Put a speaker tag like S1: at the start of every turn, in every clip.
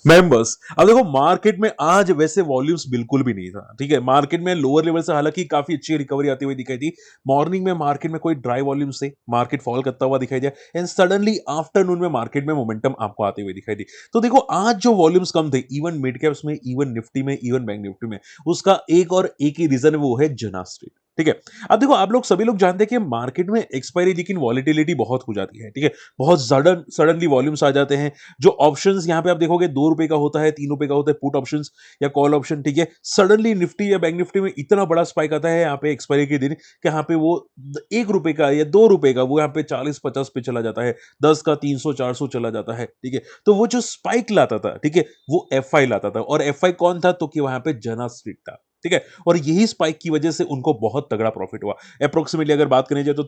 S1: Members. अब देखो market में आज वैसे वॉल्यूम्स बिल्कुल भी नहीं था, ठीक है। मार्केट में लोअर लेवल से हालांकि काफी अच्छी रिकवरी आती हुई दिखाई दी। मॉर्निंग में मार्केट में कोई ड्राई वॉल्यूम्स थे, मार्केट फॉल करता हुआ दिखाई दिया, एंड सडनली आफ्टरनून में मार्केट में मोमेंटम आपको आती हुई दिखाई दी। तो देखो आज जो वॉल्यूम्स कम थे, इवन मिड कैप्स में, इवन निफ्टी में, इवन बैंक निफ्टी में, उसका एक और एक ही रीजन है, वो है जना स्ट्रीट, ठीक है। अब देखो आप लोग सभी लोग जानते हैं कि मार्केट में एक्सपायरी लेकिन वॉलिटिलिटी बहुत हो जाती है, ठीक है। बहुत सडनली वॉल्यूम्स आ जाते हैं। जो ऑप्शंस यहां पे आप देखोगे 2 रुपए का होता है, 3 रुपए का होता है, पुट ऑप्शंस या कॉल ऑप्शन, ठीक है। सडनली निफ्टी या बैंक निफ्टी में इतना बड़ा स्पाइक आता है यहाँ पे एक्सपायरी के दिन कि यहाँ पे वो 1 रुपए का या 2 रुपए का वो यहाँ पे 40-50 पे चला जाता है, 10 का 300-400 चला जाता है, ठीक है। तो वो जो स्पाइक लाता था, ठीक है, वो एफ आई लाता था। और एफ आई कौन था? तो कि वहां पे जना स्ट्रीट था, ठीक है। और यही स्पाइक की वजह से उनको बहुत तगड़ा प्रॉफिट हुआ। अप्रोक्सीमेटली अगर बात करें जाए तो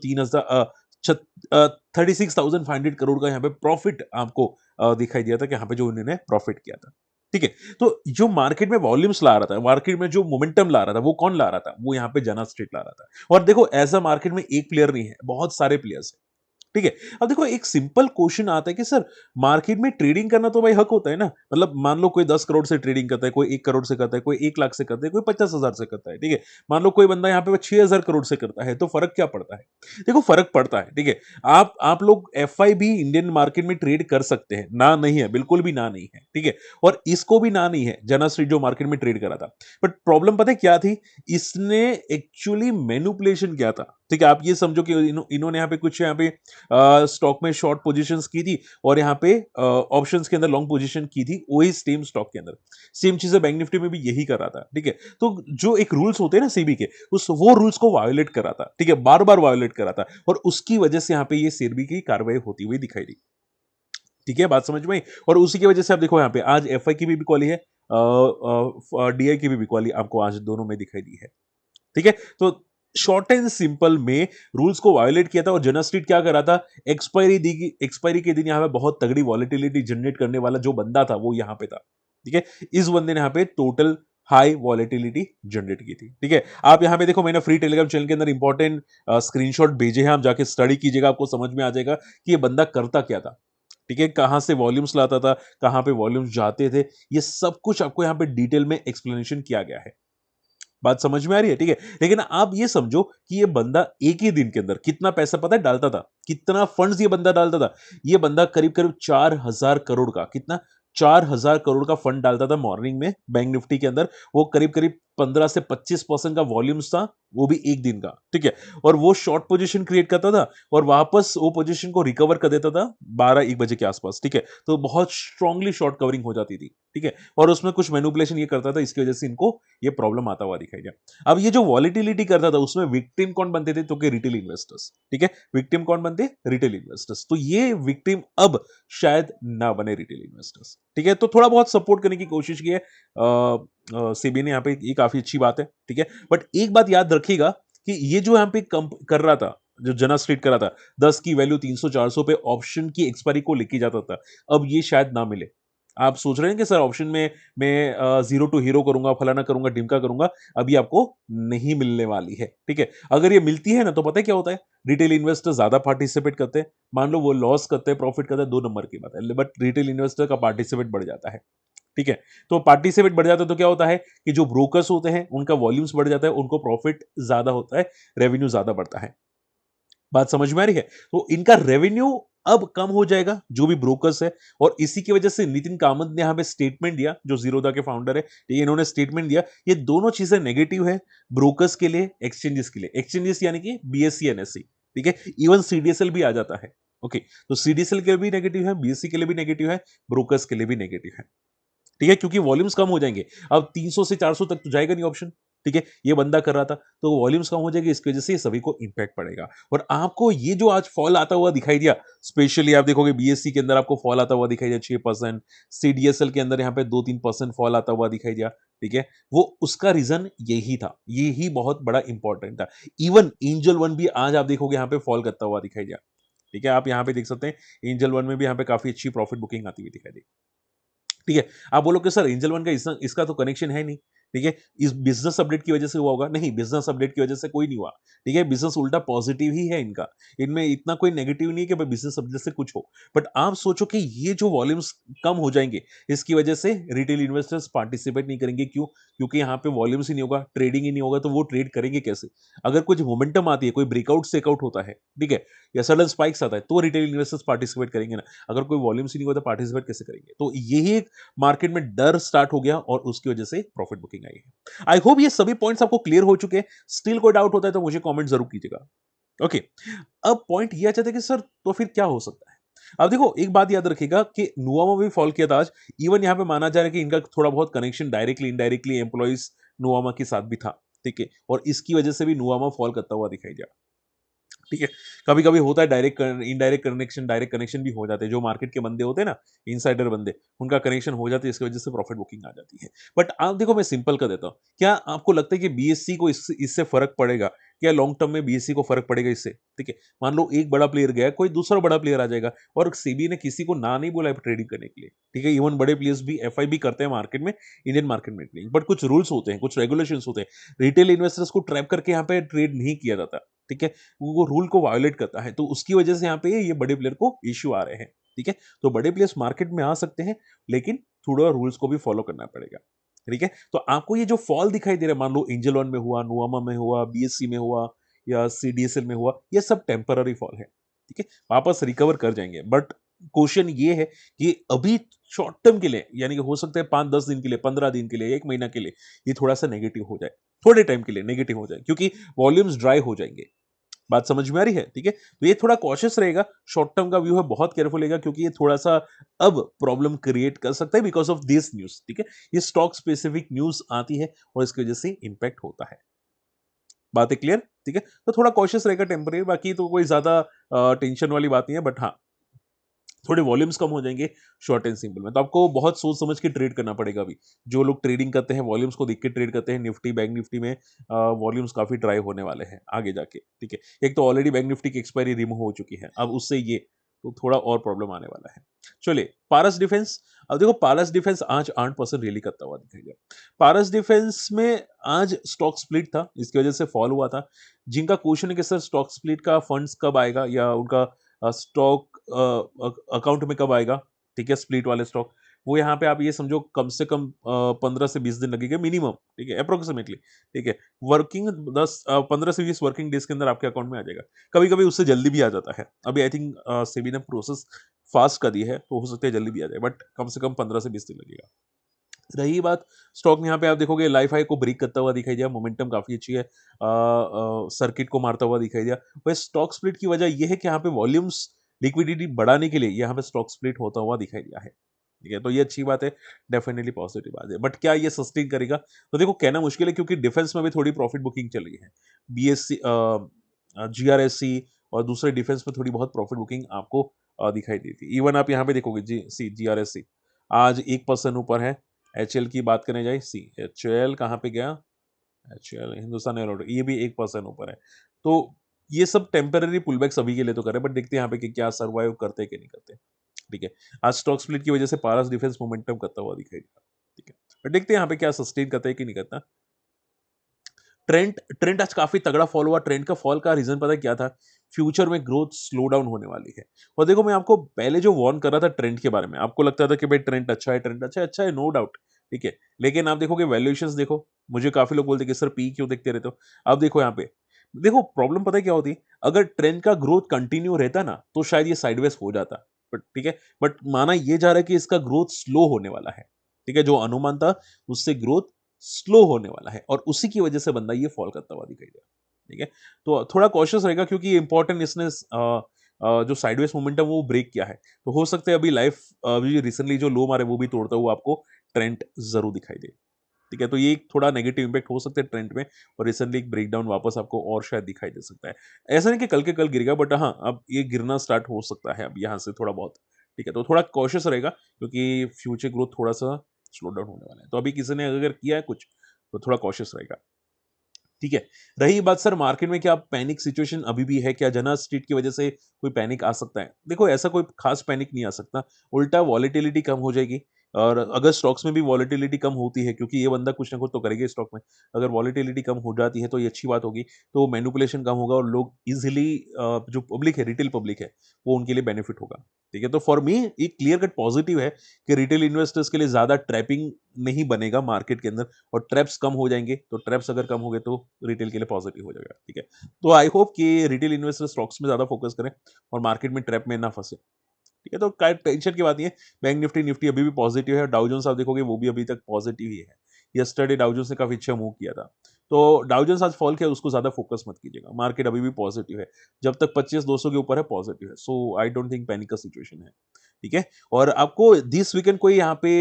S1: 36,500 करोड़ का यहाँ पे प्रॉफिट आपको दिखाई दिया था कि यहाँ पे जो उन्होंने प्रॉफिट किया था, ठीक है। तो जो मार्केट में वॉल्यूम्स ला रहा था, मार्केट में जो मोमेंटम ला रहा था, वो कौन ला रहा था? वो यहाँ पे जना स्ट्रीट ला रहा था। और देखो ऐसा मार्केट में एक प्लेयर नहीं है, बहुत सारे प्लेयर्स हैं, ठीक है। अब देखो एक सिंपल क्वेश्चन आता है कि सर मार्केट में ट्रेडिंग करना तो भाई हक होता है ना। मतलब मान लो कोई 10 करोड़ से ट्रेडिंग करता है, कोई 1 करोड़ से करता है, कोई 1 लाख से करता है, कोई 50,000 से करता है, ठीक है। मान लो कोई बंदा यहाँ पे 6,000 करोड़ से करता है, तो फर्क क्या पड़ता है? देखो फर्क पड़ता है, ठीक है। आप लोग एफ आई भी इंडियन मार्केट में ट्रेड कर सकते हैं, ना नहीं है, बिल्कुल भी ना नहीं है, ठीक है। और इसको भी ना नहीं है, जना स्ट्रीट जो मार्केट में ट्रेड करा था। बट प्रॉब्लम पता है क्या थी? इसने एक्चुअली मैनिपुलेशन किया था, ठीक है। आप ये समझो कि इन्होंने यहाँ पे कुछ यहाँ पे स्टॉक में शॉर्ट पोजीशंस की थी, और यहाँ पे ऑप्शंस के अंदर लॉन्ग पोजीशन की थी, वही सेम स्टॉक के अंदर। सेम चीजें बैंक निफ्टी में भी यही कर रहा था, ठीक है। तो जो एक रूल्स होते हैं ना सेबी के, उस वो रूल्स को वायोलेट कर रहा था, ठीक है, बार बार वायोलेट कर रहा था, और उसकी वजह से यहाँ पे ये सेबी की कार्रवाई होती हुई दिखाई दी, ठीक है। बात समझ में आई? और उसी की वजह से आप देखो यहाँ पे आज एफ आई की भी बिकवाली है, डीआई की भी बिकवाली आपको आज दोनों में दिखाई दी है, ठीक है। तो शॉर्ट एंड सिंपल में रूल्स को वायोलेट किया था, और जना स्ट्रीट क्या कर रहा था? एक्सपायरी के दिन यहाँ पे बहुत तगड़ी वॉलेटिलिटी जनरेट करने वाला जो बंदा था वो यहाँ पे था, ठीक है। इस बंदे ने यहाँ पे टोटल हाई वॉलेटिलिटी जनरेट की थी, ठीक है। आप यहाँ पे देखो मैंने फ्री टेलीग्राम चैनल के अंदर इंपॉर्टेंट स्क्रीनशॉट भेजे हैं, आप जाके स्टडी कीजिएगा, आपको समझ में आ जाएगा कि ये बंदा करता क्या था, ठीक है। कहां से वॉल्यूम्स लाता था, कहां पे वॉल्यूम्स जाते थे, ये सब कुछ आपको यहाँ पे डिटेल में एक्सप्लेनेशन किया गया है। बात समझ में आ रही है, ठीक है। लेकिन आप ये समझो कि ये बंदा एक ही दिन के अंदर कितना पैसा पता है डालता था, कितना फंड्स ये बंदा डालता था? ये बंदा करीब करीब 4,000 करोड़ का, कितना, 4,000 करोड़ का फंड डालता था मॉर्निंग में बैंक निफ्टी के अंदर। वो करीब करीब 15 से 25% का वॉल्यूम्स था, वो भी एक दिन का, ठीक है। और वो शॉर्ट पोजीशन क्रिएट करता था, और वापस वो पोजीशन को रिकवर कर देता था 12-1 बजे के आसपास, ठीक है। तो बहुत स्ट्रांगली शॉर्ट कवरिंग हो जाती थी, ठीक है। और उसमें कुछ मैनिपुलेशन ये करता था, इसकी वजह से इनको ये प्रॉब्लम आता हुआ दिखाई दिया। अब ये जो वॉलिटिलिटी करता था उसमें विक्टिम कौन बनते थे? तो कि रिटेल इन्वेस्टर्स, ठीक है। विक्टिम कौन बनते? Retail investors. तो ये विक्टिम अब शायद ना बने रिटेल इन्वेस्टर्स, ठीक है। तो थोड़ा बहुत सपोर्ट करने की कोशिश की है सेबी ने यहाँ पे, ये काफी अच्छी बात है, ठीक है। बट एक बात याद रखिएगा कि ये जो यहाँ पे कर रहा था, जो जना स्ट्रीट कर रहा था, 10 की वैल्यू 300-400 पे ऑप्शन की एक्सपायरी को लेके जाता था, अब ये शायद ना मिले। आप सोच रहे हैं कि सर ऑप्शन में मैं जीरो टू हीरो करूंगा, फलाना करूंगा, ढिमका करूंगा, अभी आपको नहीं मिलने वाली है, ठीक है। अगर ये मिलती है ना तो पता है क्या होता है? रिटेल इन्वेस्टर ज्यादा पार्टिसिपेट करते हैं। मान लो वो लॉस करते हैं, प्रॉफिट करते हैं, 2 नंबर की बात है, बट रिटेल इन्वेस्टर का पार्टिसिपेट बढ़ जाता है, ठीक है। तो पार्टिसिपेट बढ़ जाता है तो क्या होता है कि जो ब्रोकर्स होते हैं उनका वॉल्यूम्स बढ़ जाता है, उनको प्रॉफिट ज्यादा होता है, रेवेन्यू ज्यादा बढ़ता है। बात समझ में आ रही है? तो इनका रेवेन्यू अब कम हो जाएगा, जो भी ब्रोकर्स है। और इसी की वजह से नितिन कामत ने यहां पे स्टेटमेंट दिया, जो जीरोधा के फाउंडर है, ये इन्होंने स्टेटमेंट दिया। ये दोनों चीजें नेगेटिव है ब्रोकर्स के लिए, एक्सचेंजेस के लिए। एक्सचेंजेस यानी कि बीएससी एनएससी, ठीक है। इवन सीडीएसएल भी आ जाता है, ओके। तो सीडीएसएल के लिए भी नेगेटिव है, बीएससी के लिए भी नेगेटिव है, ब्रोकर्स के लिए भी नेगेटिव है, ठीक है। क्योंकि वॉल्यूम्स कम हो जाएंगे। अब 300 से 400 तक तो जाएगा नहीं ऑप्शन, ठीक है। ये बंदा कर रहा था, तो वॉल्यूम्स कम हो जाएगी, इसकी वजह से सभी को इंपैक्ट पड़ेगा। और आपको ये जो आज फॉल आता हुआ दिखाई दिया, स्पेशली आप देखोगे बीएससी के अंदर आपको फॉल आता हुआ दिखाई दिया 6%, सीडीएसएल के अंदर यहाँ पे 2-3% फॉल आता हुआ दिखाई दिया, ठीक है। वो उसका रीजन यही था, यही बहुत बड़ा इंपॉर्टेंट था। इवन एंजल वन भी आज आप देखोगे यहाँ पे फॉल करता हुआ दिखाई दिया, ठीक है। आप यहाँ पे देख सकते हैं एंजल वन में भी यहाँ पे काफी अच्छी प्रॉफिट बुकिंग आती हुई दिखाई दी, ठीक है। आप बोलोगे सर एंजल वन का इसका तो कनेक्शन है नहीं। ठीक है? इस बिज़नेस अपडेट की वजह से हुआ होगा? नहीं, बिज़नेस अपडेट की वजह से कोई नहीं हुआ, ठीक है? बिज़नेस उल्टा पॉज़िटिव ही है इनका। इनमें इतना कोई नेगेटिव नहीं है कि भाई बिज़नेस अपडेट से कुछ हो। बट आप सोचो कि ये जो वॉल्यूम्स कम हो जाएँगे, इसकी वजह से रिटेल इन्वेस्टर्स पार्टिसिपेट नहीं करेंगे, क्यों? क्योंकि यहाँ पे वॉल्यूम्स ही नहीं होगा, ट्रेडिंग ही नहीं होगा, तो वो ट्रेड करेंगे कैसे? अगर कुछ मोमेंटम आती है, कोई ब्रेकआउट सेकआउट होता है, ठीक है? या सडन स्पाइक्स आता है, तो रिटेल इन्वेस्टर्स पार्टिसिपेट करेंगे ना। अगर कोई वॉल्यूम्स ही नहीं होगा, तो पार्टिसिपेट कैसे करेंगे? तो यही एक मार्केट में डर स्टार्ट हो गया और उसकी वजह से प्रॉफिट बुकिंग आई है। आई होप ये सभी पॉइंट्स आपको क्लियर हो चुके हैं। स्टिल कोई डाउट होता है तो मुझे कमेंट जरूर कीजिएगा। ओके, अब पॉइंट ये आ जाता है कि सर तो फिर क्या हो सकता है? अब देखो एक बात याद रखिएगा कि नुवामा भी फॉल किया था आज। इवन यहाँ पे माना जा रहा है कि इनका थोड़ा बहुत connection directly indirectly employees Nuvama के साथ भी था, ठीक है? और इसकी वजह से भी नुवामा फॉल करता हुआ दिखाई दिया, ठीक है? कभी-कभी होता है इनडायरेक्ट कनेक्शन, डायरेक्ट कनेक्शन भी हो जाते हैं। जो मार्केट के बंदे होते हैं ना, इनसाइडर बंदे, उनका कनेक्शन हो जाती है, इसकी वजह से प्रॉफिट बुकिंग आ जाती है। बट आप देखो मैं सिंपल कर देता हूँ। क्या आपको लगता है कि बीएससी को इससे इससे फ़र्क पड़ेगा? क्या लॉन्ग टर्म में बीएससी को फ़र्क पड़ेगा इससे? ठीक है? मान लो एक बड़ा प्लेयर गया, कोई दूसरा बड़ा प्लेयर आ जाएगा और सेबी ने किसी को ना नहीं बोला है ट्रेडिंग करने के लिए, ठीक है? इवन बड़े प्लेयर्स भी एफआईबी करते हैं मार्केट में, इंडियन मार्केट में नहीं। बट कुछ रूल्स होते हैं, कुछ रेगुलेशंस होते हैं। रिटेल इन्वेस्टर्स को ट्रैप करके यहाँ पे ट्रेड नहीं किया जाता, ठीक है? वो रूल को वायोलेट करता है, तो उसकी वजह से यहाँ पे ये बड़े प्लेयर को इश्यू आ रहे हैं, ठीक है? तो बड़े प्लेयर्स मार्केट में आ सकते हैं, लेकिन थोड़ा रूल्स को भी फॉलो करना पड़ेगा, ठीक है? तो आपको ये जो फॉल दिखाई दे रहा है, मान लो एंजल वन में हुआ, नुवामा में हुआ, बीएससी में हुआ या सीडीएसएल में हुआ, ये सब टेम्पररी फॉल है, ठीक है? वापस रिकवर कर जाएंगे। बट क्वेश्चन ये है कि अभी शॉर्ट टर्म के लिए, यानी कि हो सकता है 5-10 दिन के लिए, 15 दिन के लिए, 1 महीना के लिए, ये थोड़ा सा नेगेटिव हो जाए, थोड़े टाइम के लिए नेगेटिव हो जाए, क्योंकि वॉल्यूम्स ड्राई हो जाएंगे। बात समझ में आ रही है? ठीक है? तो ये थोड़ा कॉशियस रहेगा, शॉर्ट टर्म का व्यू है, बहुत केयरफुल रहेगा, क्योंकि ये थोड़ा-सा अब प्रॉब्लम क्रिएट कर सकता है बिकॉज़ ऑफ दिस न्यूज़, ठीक है? ये स्टॉक स्पेसिफिक न्यूज़ आती है और इसकी वजह से इम्पैक्ट होता है। बातें क्लियर? ठीक है? तो थोड़ा कॉशियस रहेगा टेम्परेरी, बाकी तो कोई ज़्यादा टेंशन वाली बात नहीं है, बट हाँ, थोड़े वॉल्यूम्स कम हो जाएँगे शॉर्ट एंड सिंपल में। तो आपको बहुत सोच समझ के ट्रेड करना पड़ेगा अभी। जो लोग ट्रेडिंग करते हैं, वॉल्यूम्स को देख के ट्रेड करते हैं, निफ्टी, बैंक निफ्टी में वॉल्यूम्स काफ़ी ड्राई होने वाले हैं आगे जाके, ठीक है? एक तो ऑलरेडी बैंक निफ्टी की एक्सपायरी रिमूव हो चुकी है, अब उससे ये, तो थोड़ा और प्रॉब्लम आने वाला है। चलिए, पारस डिफेंस, अब देखो पारस डिफेंस आज 8% रैली करता हुआ दिखाई दिया। पारस डिफेंस में आज स्टॉक स्प्लिट था, इसकी वजह से फॉल हुआ था। जिनका क्वेश्चन है कि सर स्टॉक स्प्लिट का फंड्स कब आएगा या उनका स्टॉक अकाउंट में कब आएगा, ठीक है, स्प्लिट वाले स्टॉक, वो यहाँ पे आप ये समझो कम से कम 15 से 20 दिन लगेगा मिनिमम, ठीक है, अप्रोक्सीमेटली, ठीक है। वर्किंग 15 से 20 वर्किंग डेज के अंदर आपके अकाउंट में आ जाएगा। कभी-कभी उससे जल्दी भी आ जाता है। अभी आई थिंक सेबी ने प्रोसेस फास्ट कर दी है, तो हो सकता है जल्दी भी आ जाए, बट कम से कम 15 से 20 दिन लगेगा। रही बात स्टॉक में, यहाँ पे आप देखोगे लाइफ हाई को ब्रेक करता हुआ दिखाई दिया, मोमेंटम काफी अच्छी है, सर्किट को मारता हुआ दिखाई दिया। वह स्टॉक स्प्लिट की वजह यह है कि यहाँ पे वॉल्यूम्स लिक्विडिटी बढ़ाने के लिए यहाँ पे स्टॉक स्प्लिट होता हुआ दिखाई दिया है, ठीक है? तो ये अच्छी बात है, डेफिनेटली पॉजिटिव बात है। बट क्या ये सस्टेन करेगा? तो देखो कहना मुश्किल है, क्योंकि डिफेंस में भी थोड़ी प्रॉफिट बुकिंग चल रही है। बीएससी, जीआरएससी और दूसरे डिफेंस में थोड़ी बहुत प्रॉफिट बुकिंग आपको दिखाई दी थी। इवन आप यहाँ पे देखोगे जीआरएससी आज 1% ऊपर है। एचएल की बात करने जाए, सी एचएल कहाँ पे गया? एचएल हिंदुस्तान एरोनॉटिक, ये भी 1% ऊपर है। तो ये सब टेम्पररी पुलबैक्स अभी के लिए तो कर रहे हैं, बट देखते हैं यहाँ पे कि क्या सर्वाइव करते हैं कि नहीं करते, ठीक है? आज स्टॉक स्प्लिट की वजह से पारस डिफेंस मोमेंटम करता हुआ दिखाई दिया, ठीक है? बट देखते हैं यहाँ पे क्या सस्टेन करता है कि नहीं करता। ट्रेंड ट्रेंड आज काफी तगड़ा फॉल हुआ। ट्रेंड का फॉल का रीजन पता है क्या था? फ्यूचर में ग्रोथ स्लो डाउन होने वाली है। और देखो मैं आपको पहले जो वार्न कर रहा था ट्रेंड के बारे में, आपको लगता था कि भाई ट्रेंड अच्छा है, ट्रेंड अच्छा है, अच्छा है, नो डाउट, ठीक है? लेकिन आप देखोगे वैल्यूएशंस देखो, मुझे काफी लोग बोलते हैं कि सर पी क्यों देखते रहते हो? अब देखो यहाँ पे, देखो प्रॉब्लम पता है क्या होती? अगर ट्रेंड का ग्रोथ कंटिन्यू रहता ना, तो शायद ये साइडवेज हो जाता, बट ठीक है, बट माना ये जा रहा है कि इसका ग्रोथ स्लो होने वाला है, ठीक है? जो अनुमान था उससे ग्रोथ स्लो होने वाला है और उसी की वजह से बंदा ये फॉल करता हुआ दिखाई दिया, ठीक है? तो थोड़ा कॉशियस रहेगा, क्योंकि इंपॉर्टेंट इसने जो साइडवेज मोमेंटम वो ब्रेक किया है, तो हो सकता है अभी अभी रिसेंटली जो लो मारे वो भी तोड़ता हुआ आपको ट्रेंड जरूर दिखाई दे, ठीक है? तो ये एक थोड़ा नेगेटिव इंपैक्ट हो सकता है ट्रेंड में, और रिसेंटली एक ब्रेकडाउन वापस आपको और शायद दिखाई दे सकता है। ऐसा नहीं कि कल के कल गिरेगा, बट हाँ, अब ये गिरना स्टार्ट हो सकता है अब यहाँ से थोड़ा बहुत, ठीक है? तो थोड़ा कॉशियस रहेगा, क्योंकि फ्यूचर ग्रोथ थोड़ा सा स्लो डाउन होने वाला है। तो अभी किसी ने अगर किया है कुछ, तो थोड़ा कॉशियस रहेगा, ठीक है? रही बात सर मार्केट में क्या पैनिक सिचुएशन अभी भी है क्या? जना स्ट्रीट की वजह से कोई पैनिक आ सकता है? देखो ऐसा कोई खास पैनिक नहीं आ सकता, उल्टा वॉलेटिलिटी कम हो जाएगी, और अगर स्टॉक्स में भी वॉलेटिलिटी कम होती है क्योंकि ये बंदा कुछ ना कुछ तो करेगा ही स्टॉक में। अगर वॉलेटिलिटी कम हो जाती है तो ये अच्छी बात होगी, तो मैनिपुलेशन कम होगा और लोग ईज़िली जो पब्लिक है, रिटेल पब्लिक है, वो उनके लिए बेनिफिट होगा। ठीक है? तो फॉर मी एक क्लियर कट पॉजिटिव है कि रिटेल इन्वेस्टर्स के लिए ज़्यादा ट्रैपिंग नहीं बनेगा मार्केट के अंदर और ट्रैप्स कम हो जाएँगे, तो ट्रैप्स अगर कम हो गए तो रिटेल के लिए पॉजिटिव हो जाएगा। ठीक है? तो आई होप कि रिटेल इन्वेस्टर स्टॉक्स में ज़्यादा फोकस करें और मार्केट में ट्रैप में ना फँसे। ठीक है? तो काय टेंशन की बात नहीं है। बैंक निफ्टी, निफ्टी अभी भी पॉज़िटिव है। डाउ जोन्स आप देखोगे वो भी अभी तक पॉज़िटिव ही है। यस्टरडे डाउ जोन्स ने काफ़ी अच्छा मूव किया था। तो डाउ जोन्स आज फॉल किया उसको ज़्यादा फ़ोकस मत कीजिएगा। मार्केट अभी भी पॉज़िटिव है। जब तक 25-200 के ऊपर है पॉज़िटिव है। सो आई डोंट थिंक पैनिक का सिचुएशन है। ठीक है? और आपको दिस वीकेंड कोई यहाँ पे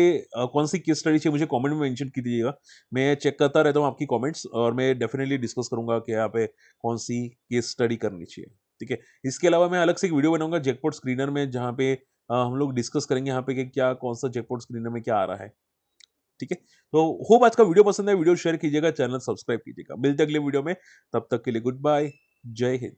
S1: कौन-सी केस स्टडी चाहिए मुझे कमेंट में मेंशन कीजिएगा। मैं चेक करता रहता हूँ आपकी कमेंट्स और मैं डेफिनिटली डिस्कस करूँगा कि यहाँ पे कौन-सी केस स्टडी करनी चाहिए। ठीक है? इसके अलावा मैं अलग से एक वीडियो बनाऊँगा जैकपॉट स्क्रीनर में जहाँ पे हम लोग डिस्कस करेंगे यहाँ पे कि क्या कौन-सा जैकपॉट स्क्रीनर में क्या आ रहा है, ठीक है? तो होप आज का वीडियो पसंद है, वीडियो शेयर कीजिएगा, चैनल सब्सक्राइब कीजिएगा। मिलते हैं अगले वीडियो में, तब तक के लिए गुड बाय, जय हिंद।